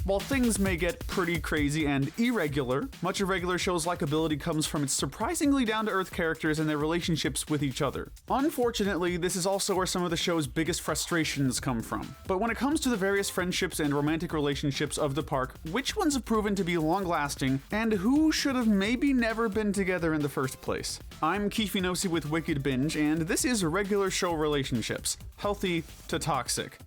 While things may get pretty crazy and irregular, much of Regular Show's likability comes from its surprisingly down-to-earth characters and their relationships with each other. Unfortunately, this is also where some of the show's biggest frustrations come from. But when it comes to the various friendships and romantic relationships of the park, which ones have proven to be long-lasting, and who should have maybe never been together in the first place? I'm Keefe Nossi with Wicked Binge, and this is Regular Show Relationships, Healthy to Toxic.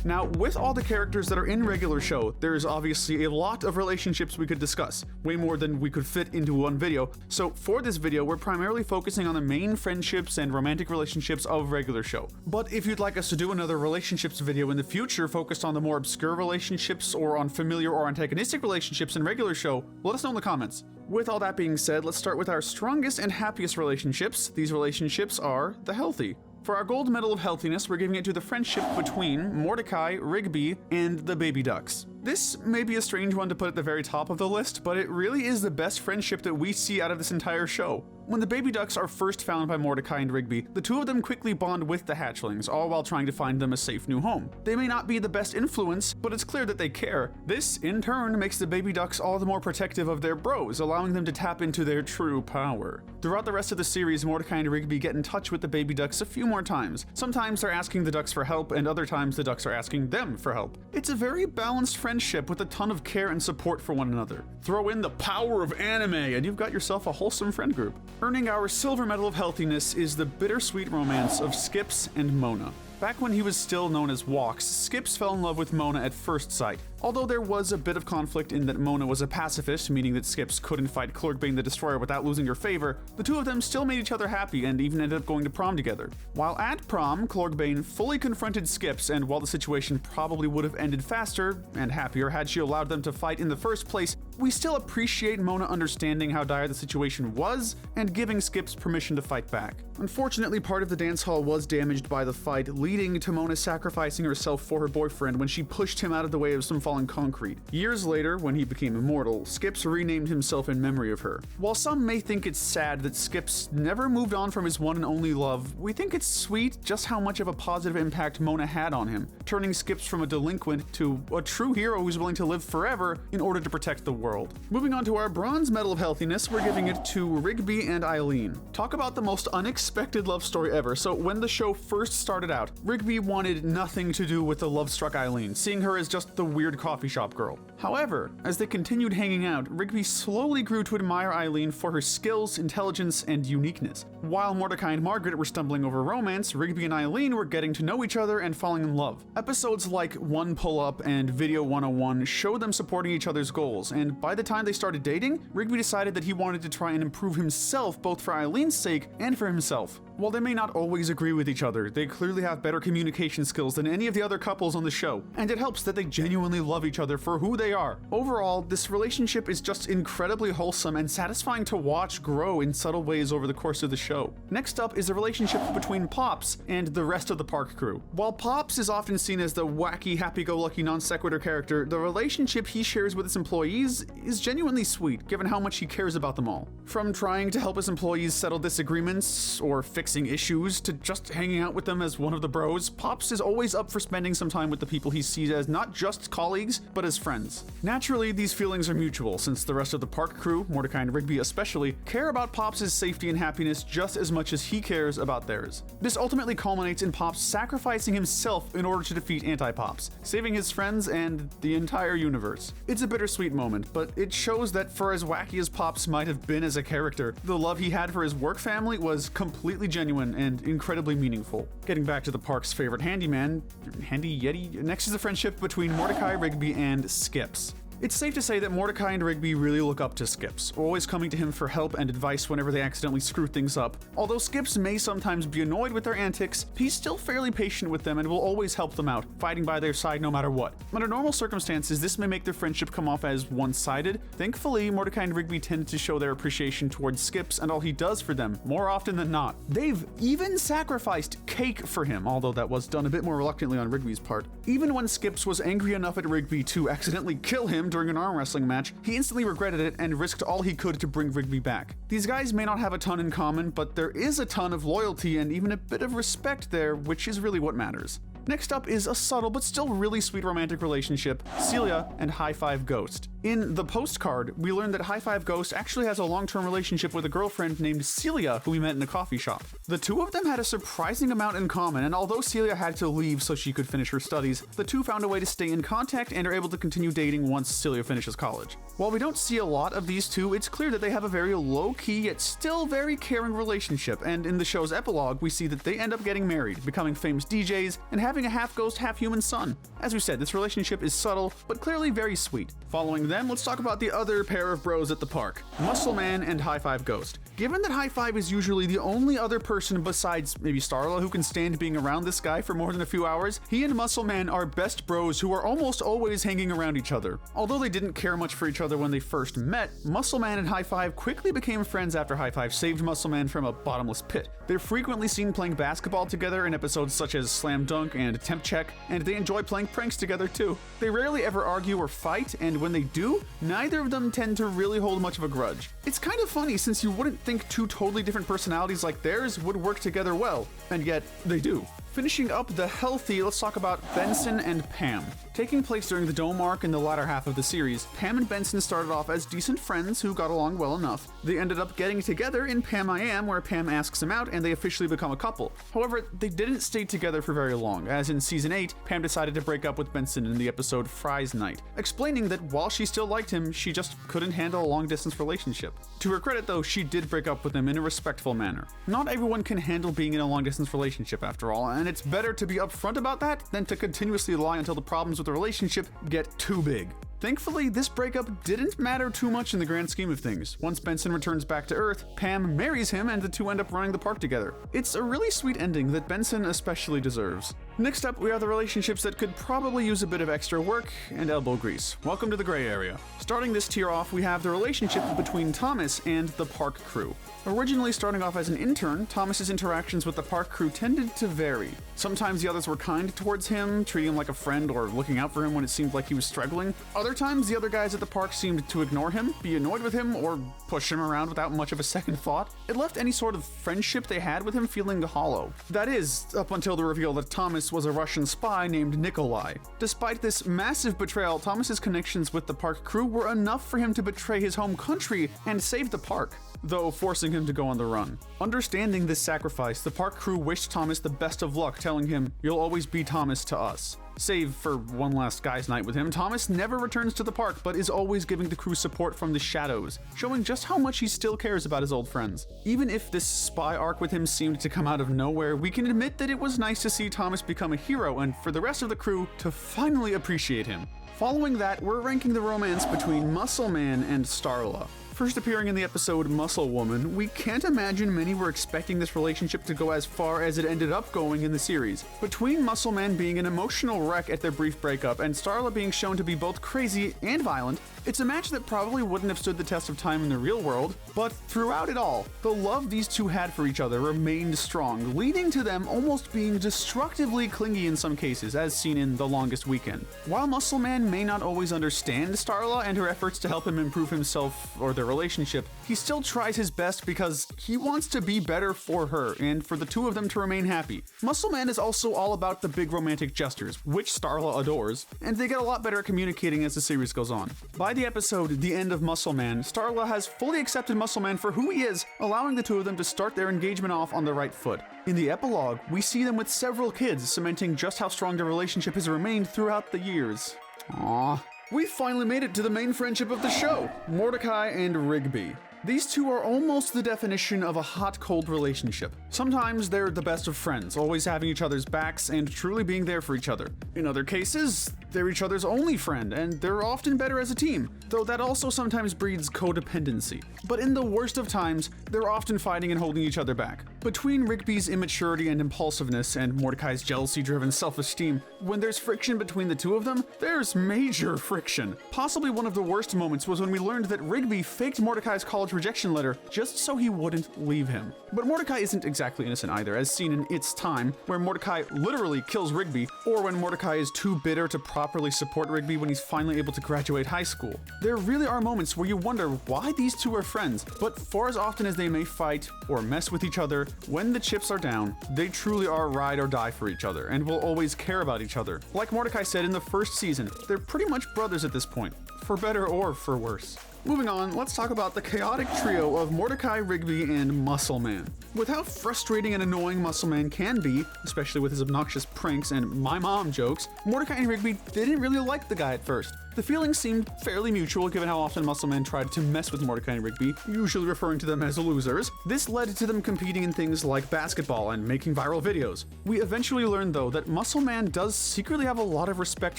Now, with all the characters that are in Regular Show, there's obviously a lot of relationships we could discuss, way more than we could fit into one video. So for this video, we're primarily focusing on the main friendships and romantic relationships of Regular Show. But if you'd like us to do another relationships video in the future focused on the more obscure relationships or on familiar or antagonistic relationships in Regular Show, let us know in the comments. With all that being said, let's start with our strongest and happiest relationships. These relationships are the healthy. For our gold medal of healthiness, we're giving it to the friendship between Mordecai, Rigby, and the Baby Ducks. This may be a strange one to put at the very top of the list, but it really is the best friendship that we see out of this entire show. When the Baby Ducks are first found by Mordecai and Rigby, the two of them quickly bond with the hatchlings, all while trying to find them a safe new home. They may not be the best influence, but it's clear that they care. This, in turn, makes the Baby Ducks all the more protective of their bros, allowing them to tap into their true power. Throughout the rest of the series, Mordecai and Rigby get in touch with the Baby Ducks a few more times. Sometimes they're asking the Ducks for help, and other times the Ducks are asking them for help. It's a very balanced friendship with a ton of care and support for one another. Throw in the power of anime, and you've got yourself a wholesome friend group. Earning our silver medal of healthiness is the bittersweet romance of Skips and Mona. Back when he was still known as Walks, Skips fell in love with Mona at first sight. Although there was a bit of conflict in that Mona was a pacifist, meaning that Skips couldn't fight Clorkbane the Destroyer without losing her favor, the two of them still made each other happy and even ended up going to prom together. While at prom, Clorkbane fully confronted Skips, and while the situation probably would have ended faster and happier had she allowed them to fight in the first place, we still appreciate Mona understanding how dire the situation was and giving Skips permission to fight back. Unfortunately, part of the dance hall was damaged by the fight, leading to Mona sacrificing herself for her boyfriend when she pushed him out of the way of some falling concrete. Years later, when he became immortal, Skips renamed himself in memory of her. While some may think it's sad that Skips never moved on from his one and only love, we think it's sweet just how much of a positive impact Mona had on him, turning Skips from a delinquent to a true hero who's willing to live forever in order to protect the world. Moving on to our bronze medal of healthiness, we're giving it to Rigby and Eileen. Talk about the most unexpected love story ever. So when the show first started out, Rigby wanted nothing to do with the love-struck Eileen, seeing her as just the weird coffee shop girl. However, as they continued hanging out, Rigby slowly grew to admire Eileen for her skills, intelligence, and uniqueness. While Mordecai and Margaret were stumbling over romance, Rigby and Eileen were getting to know each other and falling in love. Episodes like One Pull-Up and Video 101 showed them supporting each other's goals, and by the time they started dating, Rigby decided that he wanted to try and improve himself both for Eileen's sake and for himself. While they may not always agree with each other, they clearly have better communication skills than any of the other couples on the show, and it helps that they genuinely love each other for who they are. Overall, this relationship is just incredibly wholesome and satisfying to watch grow in subtle ways over the course of the show. Next up is the relationship between Pops and the rest of the park crew. While Pops is often seen as the wacky, happy-go-lucky non-sequitur character, the relationship he shares with his employees is genuinely sweet, given how much he cares about them all. From trying to help his employees settle disagreements or fixing issues to just hanging out with them as one of the bros, Pops is always up for spending some time with the people he sees as not just colleagues, but as friends. Naturally, these feelings are mutual, since the rest of the park crew, Mordecai and Rigby especially, care about Pops' safety and happiness just as much as he cares about theirs. This ultimately culminates in Pops sacrificing himself in order to defeat Anti-Pops, saving his friends and the entire universe. It's a bittersweet moment, but it shows that for as wacky as Pops might have been as a character, the love he had for his work family was completely genuine and incredibly meaningful. Getting back to the park's favorite handyman, Handy Yeti, next is the friendship between Mordecai, Rigby, and Skips. It's safe to say that Mordecai and Rigby really look up to Skips, always coming to him for help and advice whenever they accidentally screw things up. Although Skips may sometimes be annoyed with their antics, he's still fairly patient with them and will always help them out, fighting by their side no matter what. Under normal circumstances, this may make their friendship come off as one-sided. Thankfully, Mordecai and Rigby tend to show their appreciation towards Skips and all he does for them, more often than not. They've even sacrificed cake for him, although that was done a bit more reluctantly on Rigby's part. Even when Skips was angry enough at Rigby to accidentally kill him during an arm wrestling match, he instantly regretted it and risked all he could to bring Rigby back. These guys may not have a ton in common, but there is a ton of loyalty and even a bit of respect there, which is really what matters. Next up is a subtle but still really sweet romantic relationship, Celia and High Five Ghost. In the postcard, we learn that High Five Ghost actually has a long-term relationship with a girlfriend named Celia who we met in a coffee shop. The two of them had a surprising amount in common, and although Celia had to leave so she could finish her studies, the two found a way to stay in contact and are able to continue dating once Celia finishes college. While we don't see a lot of these two, it's clear that they have a very low-key yet still very caring relationship, and in the show's epilogue, we see that they end up getting married, becoming famous DJs, and having a half-ghost, half-human son. As we said, this relationship is subtle, but clearly very sweet. Following them, let's talk about the other pair of bros at the park, Muscle Man and High Five Ghost. Given that High Five is usually the only other person besides maybe Starla who can stand being around this guy for more than a few hours, he and Muscle Man are best bros who are almost always hanging around each other. Although they didn't care much for each other when they first met, Muscle Man and High Five quickly became friends after High Five saved Muscle Man from a bottomless pit. They're frequently seen playing basketball together in episodes such as Slam Dunk and Temp Check, and they enjoy playing pranks together too. They rarely ever argue or fight, and when they do, neither of them tend to really hold much of a grudge. It's kind of funny since you wouldn't think two totally different personalities like theirs would work together well, and yet they do. Finishing up the healthy, let's talk about Benson and Pam. Taking place during the Dome arc in the latter half of the series, Pam and Benson started off as decent friends who got along well enough. They ended up getting together in Pam I Am, where Pam asks him out and they officially become a couple. However, they didn't stay together for very long, as in season 8, Pam decided to break up with Benson in the episode Fry's Night, explaining that while she still liked him, she just couldn't handle a long-distance relationship. To her credit though, she did break up with him in a respectful manner. Not everyone can handle being in a long-distance relationship after all, and it's better to be upfront about that than to continuously lie until the problems with the relationship get too big. Thankfully, this breakup didn't matter too much in the grand scheme of things. Once Benson returns back to Earth, Pam marries him and the two end up running the park together. It's a really sweet ending that Benson especially deserves. Next up, we have the relationships that could probably use a bit of extra work and elbow grease. Welcome to the gray area. Starting this tier off, we have the relationship between Thomas and the park crew. Originally starting off as an intern, Thomas's interactions with the park crew tended to vary. Sometimes the others were kind towards him, treating him like a friend or looking out for him when it seemed like he was struggling. Other times, the other guys at the park seemed to ignore him, be annoyed with him, or push him around without much of a second thought. It left any sort of friendship they had with him feeling hollow. That is, up until the reveal that Thomas was a Russian spy named Nikolai. Despite this massive betrayal, Thomas's connections with the park crew were enough for him to betray his home country and save the park, though forcing him to go on the run. Understanding this sacrifice, the park crew wished Thomas the best of luck, telling him, "You'll always be Thomas to us." Save for one last guy's night with him, Thomas never returns to the park but is always giving the crew support from the shadows, showing just how much he still cares about his old friends. Even if this spy arc with him seemed to come out of nowhere, we can admit that it was nice to see Thomas become a hero and for the rest of the crew to finally appreciate him. Following that, we're ranking the romance between Muscle Man and Starla. First appearing in the episode Muscle Woman, we can't imagine many were expecting this relationship to go as far as it ended up going in the series. Between Muscle Man being an emotional wreck at their brief breakup and Starla being shown to be both crazy and violent, it's a match that probably wouldn't have stood the test of time in the real world, but throughout it all, the love these two had for each other remained strong, leading to them almost being destructively clingy in some cases, as seen in The Longest Weekend. While Muscle Man may not always understand Starla and her efforts to help him improve himself or their relationship, he still tries his best because he wants to be better for her and for the two of them to remain happy. Muscle Man is also all about the big romantic gestures, which Starla adores, and they get a lot better at communicating as the series goes on. By the episode The End of Muscle Man, Starla has fully accepted Muscle Man for who he is, allowing the two of them to start their engagement off on the right foot. In the epilogue, we see them with several kids, cementing just how strong their relationship has remained throughout the years. Aww. We finally made it to the main friendship of the show, Mordecai and Rigby. These two are almost the definition of a hot-cold relationship. Sometimes they're the best of friends, always having each other's backs and truly being there for each other. In other cases, they're each other's only friend, and they're often better as a team, though that also sometimes breeds codependency. But in the worst of times, they're often fighting and holding each other back. Between Rigby's immaturity and impulsiveness and Mordecai's jealousy-driven self-esteem, when there's friction between the two of them, there's major friction. Possibly one of the worst moments was when we learned that Rigby faked Mordecai's college rejection letter just so he wouldn't leave him. But Mordecai isn't exactly innocent either, as seen in It's Time, where Mordecai literally kills Rigby, or when Mordecai is too bitter to properly support Rigby when he's finally able to graduate high school. There really are moments where you wonder why these two are friends, but for as often as they may fight or mess with each other, when the chips are down, they truly are ride or die for each other and will always care about each other. Like Mordecai said in the first season, they're pretty much brothers at this point, for better or for worse. Moving on, let's talk about the chaotic trio of Mordecai, Rigby, and Muscle Man. With how frustrating and annoying Muscle Man can be, especially with his obnoxious pranks and my mom jokes, Mordecai and Rigby didn't really like the guy at first. The feelings seemed fairly mutual given how often Muscle Man tried to mess with Mordecai and Rigby, usually referring to them as losers. This led to them competing in things like basketball and making viral videos. We eventually learned though that Muscle Man does secretly have a lot of respect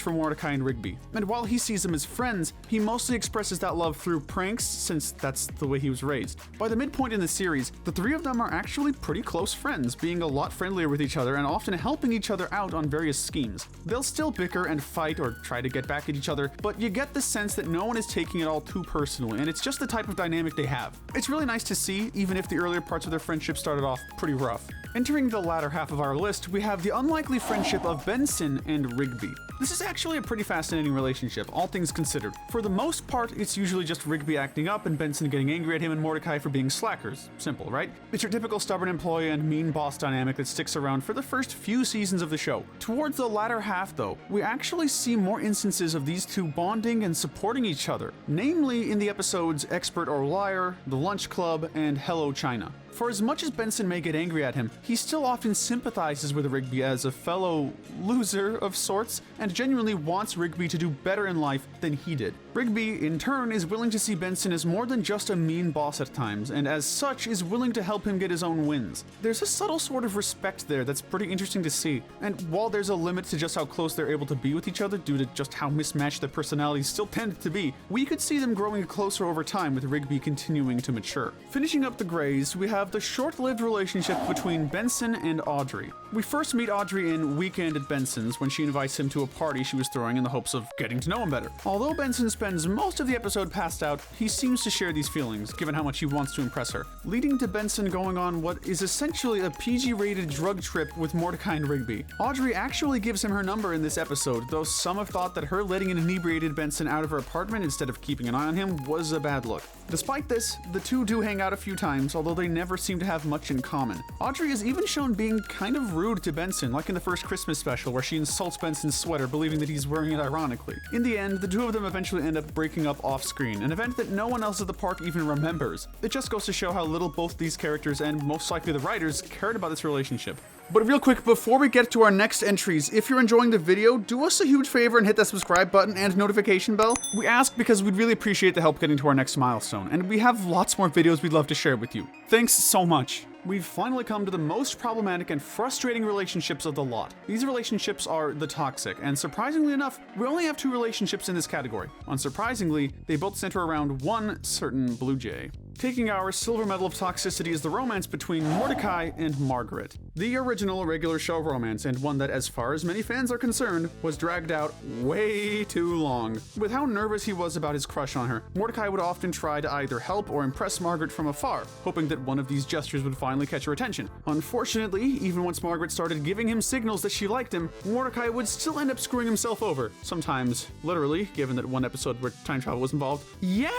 for Mordecai and Rigby, and while he sees them as friends, he mostly expresses that love through pranks since that's the way he was raised. By the midpoint in the series, the three of them are actually pretty close friends, being a lot friendlier with each other and often helping each other out on various schemes. They'll still bicker and fight or try to get back at each other, but you get the sense that no one is taking it all too personally, and it's just the type of dynamic they have. It's really nice to see, even if the earlier parts of their friendship started off pretty rough. Entering the latter half of our list, we have the unlikely friendship of Benson and Rigby. This is actually a pretty fascinating relationship, all things considered. For the most part, it's usually just Rigby acting up and Benson getting angry at him and Mordecai for being slackers. Simple, right? It's your typical stubborn employee and mean boss dynamic that sticks around for the first few seasons of the show. Towards the latter half, though, we actually see more instances of these two bonding and supporting each other, namely in the episodes Expert or Liar, The Lunch Club, and Hello China. For as much as Benson may get angry at him, he still often sympathizes with Rigby as a fellow loser of sorts, and genuinely wants Rigby to do better in life than he did. Rigby, in turn, is willing to see Benson as more than just a mean boss at times, and as such is willing to help him get his own wins. There's a subtle sort of respect there that's pretty interesting to see, and while there's a limit to just how close they're able to be with each other due to just how mismatched their personalities still tend to be, we could see them growing closer over time with Rigby continuing to mature. Finishing up the Greys, we have the short-lived relationship between Benson and Audrey. We first meet Audrey in Weekend at Benson's when she invites him to a party she was throwing in the hopes of getting to know him better. Although Benson spends most of the episode passed out, he seems to share these feelings, given how much he wants to impress her, leading to Benson going on what is essentially a PG-rated drug trip with Mordecai and Rigby. Audrey actually gives him her number in this episode, though some have thought that her letting an inebriated Benson out of her apartment instead of keeping an eye on him was a bad look. Despite this, the two do hang out a few times, although they never seem to have much in common. Audrey is even shown being kind of rude to Benson, like in the first Christmas special where she insults Benson's sweater, believing that he's wearing it ironically. In the end, the two of them eventually end up breaking up off-screen, an event that no one else at the park even remembers. It just goes to show how little both these characters, and most likely the writers, cared about this relationship. But real quick, before we get to our next entries, if you're enjoying the video, do us a huge favor and hit that subscribe button and notification bell. We ask because we'd really appreciate the help getting to our next milestone, and we have lots more videos we'd love to share with you. Thanks so much. We've finally come to the most problematic and frustrating relationships of the lot. These relationships are the toxic, and surprisingly enough, we only have two relationships in this category. Unsurprisingly, they both center around one certain Blue Jay. Taking our silver medal of toxicity is the romance between Mordecai and Margaret. The original regular show romance, and one that, as far as many fans are concerned, was dragged out way too long. With how nervous he was about his crush on her, Mordecai would often try to either help or impress Margaret from afar, hoping that one of these gestures would finally catch her attention. Unfortunately, even once Margaret started giving him signals that she liked him, Mordecai would still end up screwing himself over. Sometimes, literally, given that one episode where time travel was involved. Yeah,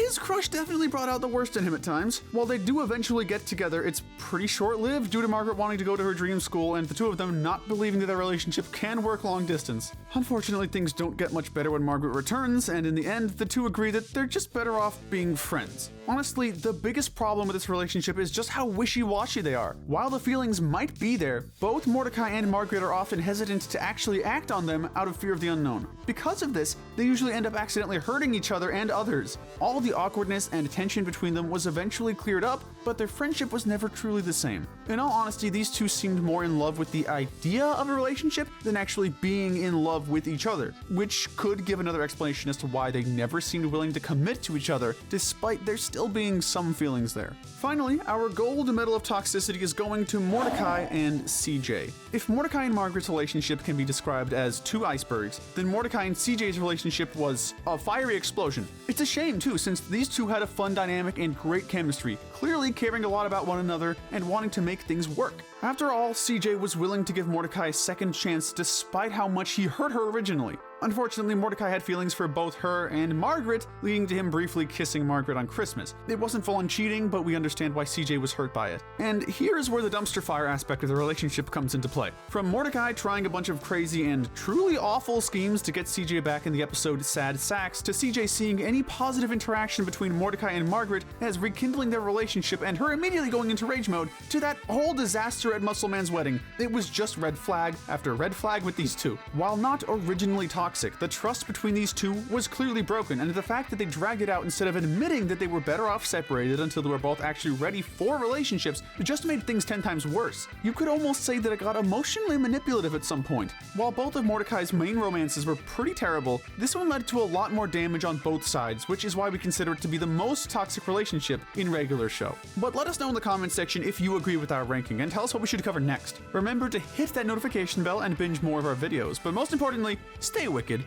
his crush definitely brought out the worst in him at times. While they do eventually get together, it's pretty short-lived due to Margaret wanting to go to her dream school and the two of them not believing that their relationship can work long distance. Unfortunately, things don't get much better when Margaret returns, and in the end, the two agree that they're just better off being friends. Honestly, the biggest problem with this relationship is just how wishy-washy they are. While the feelings might be there, both Mordecai and Margaret are often hesitant to actually act on them out of fear of the unknown. Because of this, they usually end up accidentally hurting each other and others. All the awkwardness and tension between them was eventually cleared up, but their friendship was never truly the same. In all honesty, these two seemed more in love with the idea of a relationship than actually being in love with each other, which could give another explanation as to why they never seemed willing to commit to each other, despite there still being some feelings there. Finally, our gold medal of toxicity is going to Mordecai and CJ. If Mordecai and Margaret's relationship can be described as two icebergs, then Mordecai and CJ's relationship was a fiery explosion. It's a shame too, since these two had a fun dynamic and great chemistry, clearly caring a lot about one another and wanting to make things work. After all, CJ was willing to give Mordecai a second chance despite how much he hurt her originally. Unfortunately, Mordecai had feelings for both her and Margaret, leading to him briefly kissing Margaret on Christmas. It wasn't full-on cheating, but we understand why CJ was hurt by it. And here's where the dumpster fire aspect of the relationship comes into play. From Mordecai trying a bunch of crazy and truly awful schemes to get CJ back in the episode Sad Sacks, to CJ seeing any positive interaction between Mordecai and Margaret as rekindling their relationship and her immediately going into rage mode, to that whole disaster at Muscle Man's wedding, it was just red flag after red flag with these two. While not originally toxic, the trust between these two was clearly broken, and the fact that they dragged it out instead of admitting that they were better off separated until they were both actually ready for relationships just made things 10 times worse. You could almost say that it got emotionally manipulative at some point. While both of Mordecai's main romances were pretty terrible, this one led to a lot more damage on both sides, which is why we consider it to be the most toxic relationship in regular show. But let us know in the comments section if you agree with our ranking, and tell us what we should cover next. Remember to hit that notification bell and binge more of our videos, but most importantly, stay wicked.